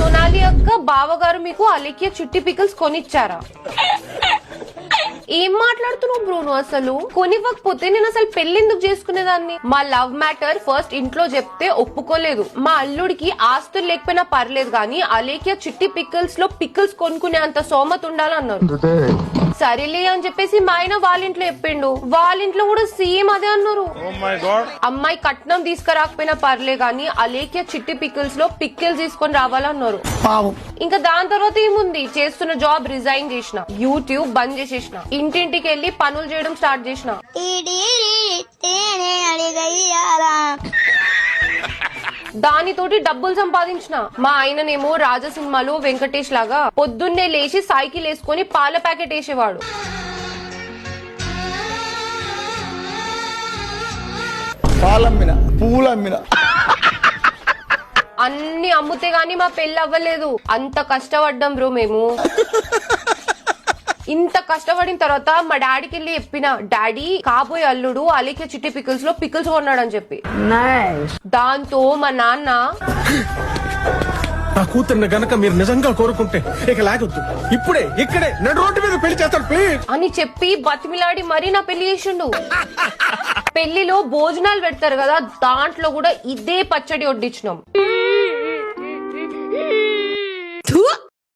సోనాలి అక్క బావగారు మీకు అలేఖ్య చిట్టి పికిల్స్ కొనిచ్చారా? ఏం మాట్లాడుతున్నావు బ్రో నువ్వు? అసలు కొనివ్వకపోతే నేను అసలు పెళ్లిందుకు చేసుకునేదాన్ని? మా లవ్ మ్యాటర్ ఫస్ట్ ఇంట్లో చెప్తే ఒప్పుకోలేదు. మా అల్లుడికి ఆస్తులు లేకపోయినా పర్లేదు గానీ అలేఖ్య చిట్టి పికిల్స్ లో పికిల్స్ కొనుక్కునే అంత సోమత ఉండాలన్నారు. సరేలే అని చెప్పేసి మా ఆయన వాళ్ళ ఇంట్లో చెప్పిండు. వాళ్ళ ఇంట్లో కూడా సేమ్ అదే అన్నారు. అమ్మాయి కట్నం తీసుకురాకపోయినా పర్లే గానీ అలేఖ్య చిట్టి పికిల్స్ లో పికిల్స్ తీసుకొని రావాలన్నారు. ఇంకా దాని తర్వాత ఏముంది, చేస్తున్న జాబ్ రిజైన్ చేసిన, యూట్యూబ్ బంద్ చేసేసిన, ఇంటింటికి వెళ్లి పనులు చేయడం స్టార్ట్ చేసిన. దానితోటి డబ్బులు సంపాదించిన. మా ఆయననేమో రాజా సినిమాలో వెంకటేష్ లాగా పొద్దున్నే లేచి సైకిల్ వేసుకుని పాల ప్యాకెట్ వేసేవాడు. అన్ని అమ్ముతే గాని మా పెళ్లి అవ్వలేదు. అంత కష్టపడ్డాం బ్రో మేము. ఇంత కష్టపడిన తర్వాత మా డాడీకి వెళ్ళి చెప్పిన, డాడీ కాబోయే అల్లుడు అలేఖ్య చిట్టి పికిల్స్ లో పికిల్స్ కొన్నాడని చెప్పి. దాంతో మా నాన్న, నా కూతుర్ని గనక మీరు నిజంగా కోరుకుంటే ఇక లాగొద్దు, ఇప్పుడే ఇక్కడే నడు రోడ్డు మీద పెళ్లి చేస్తాడు ప్లీజ్ అని చెప్పి బతిమిలాడి మరీ నా పెళ్లి చేసిండు. పెళ్లిలో భోజనాలు పెడతారు కదా, దాంట్లో కూడా ఇదే పచ్చడి వడ్డించినాం.